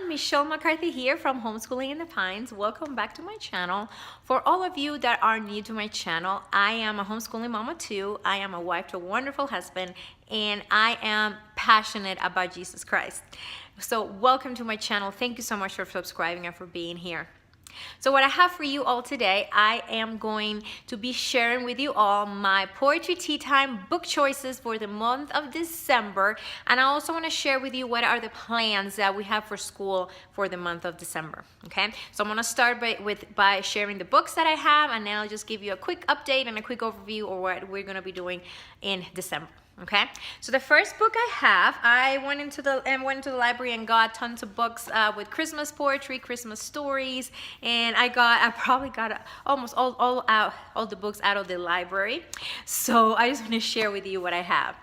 Michelle McCarthy here from Homeschooling in the Pines. Welcome back to my channel. For all of you that are new to my channel, I am a homeschooling mama too. I am a wife to a wonderful husband, and I am passionate about Jesus Christ. So welcome to my channel. Thank you so much for subscribing and for being here. So what I have for you all today, I am going to be sharing with you all my Poetry Tea Time book choices for the month of December. And I also want to share with you what are the plans that we have for school for the month of December. Okay, so I'm going to start by sharing the books that I have, and then I'll just give you a quick update and a quick overview of what we're going to be doing in December. Okay, so the first book I have, I went into the library and got tons of books with Christmas poetry, Christmas stories, and I probably got almost all the books out of the library. So I just want to share with you what I have.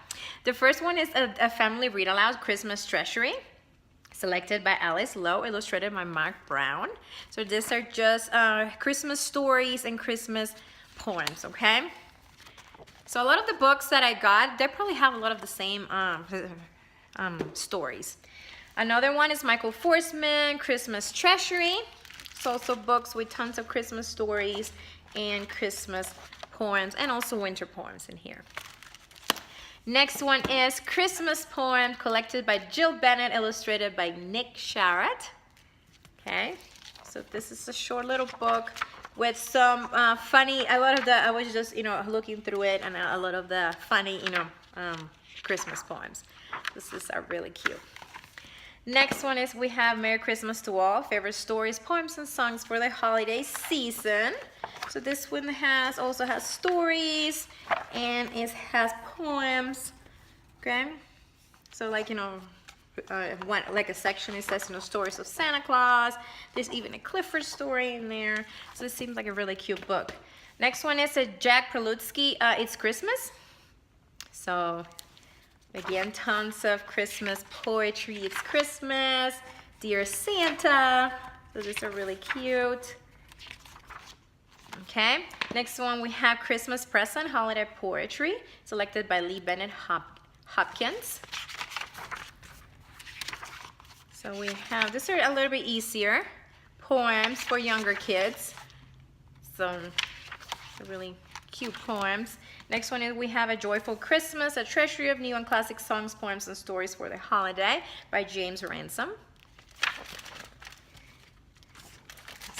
The first one is a family read aloud, Christmas Treasury, selected by Alice Lowe, illustrated by Mark Brown. So these are just Christmas stories and Christmas poems. Okay. So a lot of the books that I got, they probably have a lot of the same stories. Another one is Michael Forsman, Christmas Treasury. It's also books with tons of Christmas stories and Christmas poems, and also winter poems in here. Next one is Christmas Poem, collected by Jill Bennett, illustrated by Nick Sharratt. Okay, so this is a short little book with some funny, I was just, looking through it, and a lot of the funny, Christmas poems. This is really cute. Next one is we have Merry Christmas to All, favorite stories, poems, and songs for the holiday season. So this one also has stories, and it has poems. Okay, so like, like a section, it says, stories of Santa Claus. There's even a Clifford story in there. So it seems like a really cute book. Next one is a Jack Prelutsky, It's Christmas. So again, tons of Christmas poetry. It's Christmas, Dear Santa. So these are really cute. Okay, next one we have Christmas Present, Holiday Poetry, selected by Lee Bennett Hopkins. So we have, these are a little bit easier poems for younger kids. So really cute poems. Next one is we have A Joyful Christmas, a treasury of new and classic songs, poems, and stories for the holiday by James Ransom.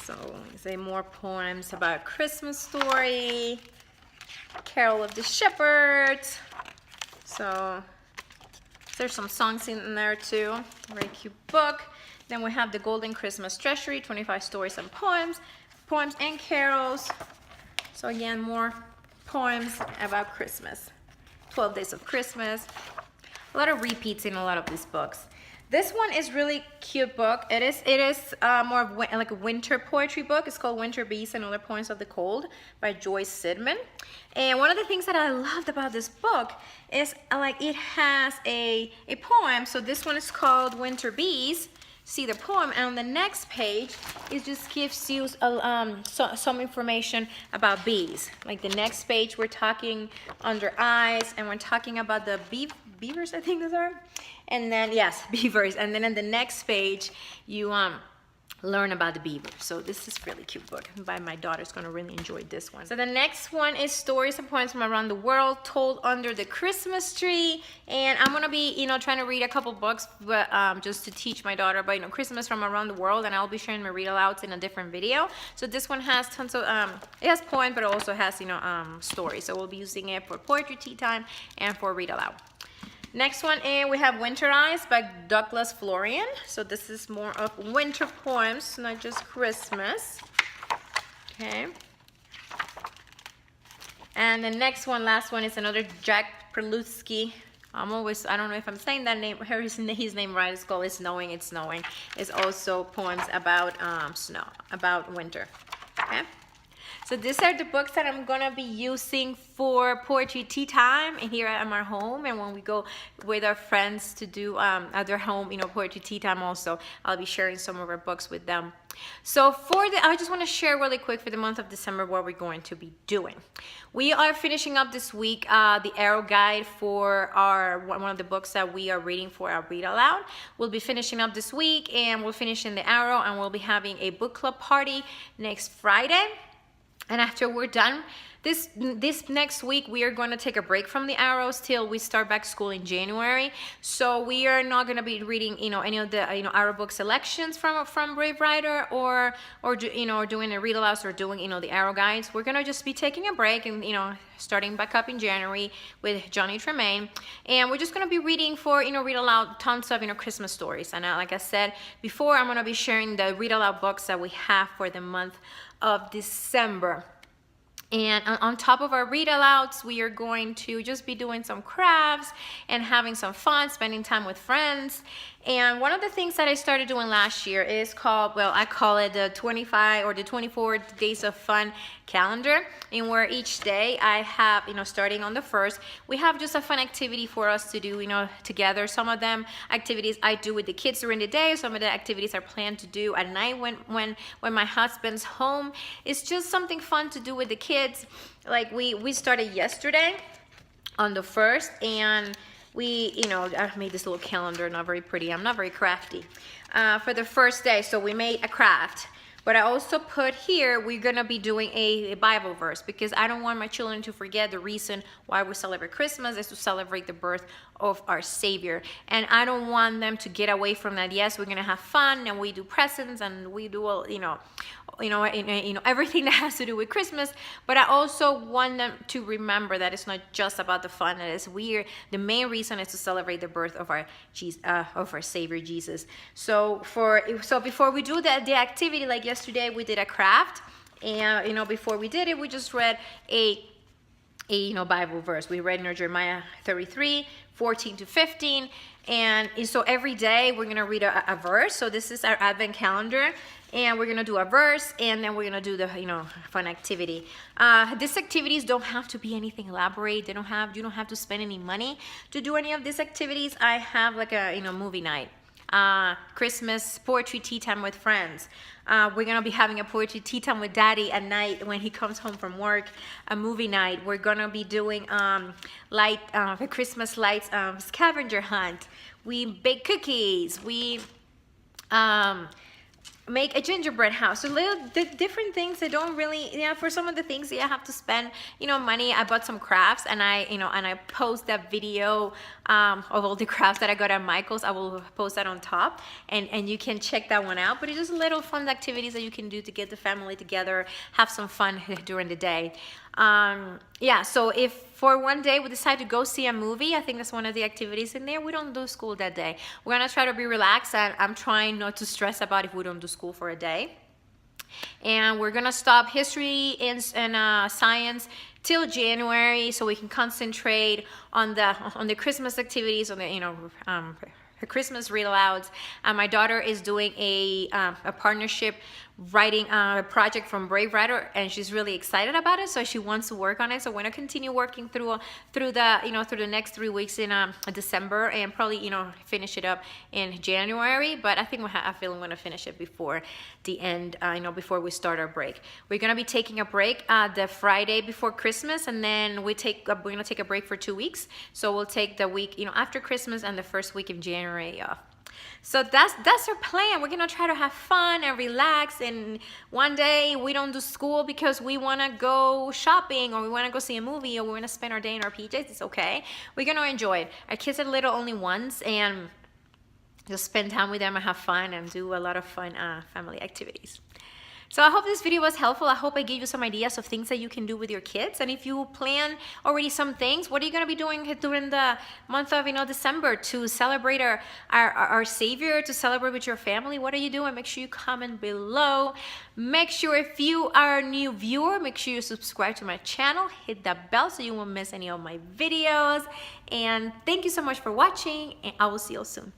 So say more poems about Christmas story, Carol of the Shepherds. So there's some songs in there too. Very cute book. Then we have the Golden Christmas Treasury, 25 stories and poems and carols. So again, more poems about Christmas. 12 Days of Christmas. A lot of repeats in a lot of these books. This one is really cute book. It is more of like a winter poetry book. It's called Winter Bees and Other Poems of the Cold by Joyce Sidman. And one of the things that I loved about this book is like it has a poem. So this one is called Winter Bees. See the poem, and on the next page it just gives you some information about bees. Like the next page we're talking under eyes, and we're talking about the beavers, I think those are. And then, yes, beavers. And then in the next page, you learn about the beaver. So this is a really cute book. My daughter's going to really enjoy this one. So the next one is Stories and Poems from Around the World, told under the Christmas tree. And I'm going to be, trying to read a couple books, but just to teach my daughter about, Christmas from around the world. And I'll be sharing my read-alouds in a different video. So this one has tons of, it has poems, but it also has, stories. So we'll be using it for Poetry Tea Time and for read-aloud. Next one, we have Winter Eyes by Douglas Florian. So this is more of winter poems, not just Christmas. Okay. And the next one, last one, is another Jack Prelutsky. I don't know if I'm saying that name, his name right. It's called It's Snowing, It's Snowing. It's also poems about snow, about winter. Okay. So these are the books that I'm gonna be using for poetry tea time and here at our home, and when we go with our friends to do at their home, you know, poetry tea time also, I'll be sharing some of our books with them. So I just want to share really quick for the month of December what we're going to be doing. We are finishing up this week the Arrow guide for one of the books that we are reading for our read aloud. We'll be finishing up this week, and we'll finish in the Arrow, and we'll be having a book club party next Friday. And after we're done, this next week, we are going to take a break from the Arrows till we start back school in January. So we are not going to be reading, you know, any of the, you know, Arrow book selections from Brave Writer or doing the read alouds or doing, you know, the Arrow guides. We're going to just be taking a break and, you know, starting back up in January with Johnny Tremaine. And we're just going to be reading for, you know, read aloud tons of, you know, Christmas stories. And like I said before, I'm going to be sharing the read aloud books that we have for the month of December. And on top of our read alouds, we are going to just be doing some crafts and having some fun, spending time with friends. And one of the things that I started doing last year is called, well, I call it the 25 or the 24 Days of Fun calendar, in where each day I have, you know, starting on the 1st, we have just a fun activity for us to do, you know, together. Some of them activities I do with the kids during the day. Some of the activities are planned to do at night when my husband's home. It's just something fun to do with the kids. Like we started yesterday on the 1st, and we, you know, I made this little calendar, not very pretty. I'm not very crafty. For the first day, so we made a craft. But I also put here, we're going to be doing a Bible verse, because I don't want my children to forget the reason why we celebrate Christmas is to celebrate the birth of our Savior. And I don't want them to get away from that. Yes, we're going to have fun, and we do presents, and we do all, you know, everything that has to do with Christmas. But I also want them to remember that it's not just about the fun. That is weird. The main reason is to celebrate the birth of our Savior Jesus. So before we do the activity, like yesterday, we did a craft, and, you know, before we did it, we just read a Bible verse. We read in Jeremiah 33:14-15, and so every day we're gonna read a verse. So this is our Advent calendar, and we're gonna do a verse, and then we're gonna do the, you know, fun activity. These activities don't have to be anything elaborate. You don't have to spend any money to do any of these activities. I have like a, you know, movie night. Christmas poetry tea time with friends. We're gonna be having a poetry tea time with Daddy at night when he comes home from work. A movie night. We're gonna be doing the Christmas lights scavenger hunt. We bake cookies. We make a gingerbread house. So little different things that don't really, yeah, for some of the things that I have to spend, you know, money. I bought some crafts, and I post that video of all the crafts that I got at Michael's. I will post that on top, and you can check that one out. But it's just little fun activities that you can do to get the family together, have some fun during the day. Yeah, so if for one day we decide to go see a movie, I think that's one of the activities in there. We don't do school that day. We're gonna try to be relaxed, and I'm trying not to stress about if we don't do school for a day. And we're gonna stop history and science till January, so we can concentrate on the Christmas activities, on the, you know, her Christmas read alouds. My daughter is doing a partnership writing a project from Brave Writer, and she's really excited about it, so she wants to work on it. So we're gonna continue working through the next 3 weeks in December, and probably, you know, finish it up in January. But I think I feel I'm gonna finish it before the end, you know, before we start our break. We're gonna be taking a break the Friday before Christmas, and then we're gonna take a break for 2 weeks. So we'll take the week, you know, after Christmas and the first week of January off. So that's our plan. We're gonna try to have fun and relax, and one day we don't do school because we wanna go shopping, or we wanna go see a movie, or we wanna spend our day in our PJs. It's okay. We're gonna enjoy it. Our kids are little only once, and just spend time with them and have fun and do a lot of fun family activities. So I hope this video was helpful. I hope I gave you some ideas of things that you can do with your kids. And if you plan already some things, what are you going to be doing during the month of, you know, December to celebrate our Savior, to celebrate with your family? What are you doing? Make sure you comment below. Make sure, if you are a new viewer, make sure you subscribe to my channel. Hit that bell so you won't miss any of my videos. And thank you so much for watching, and I will see you soon.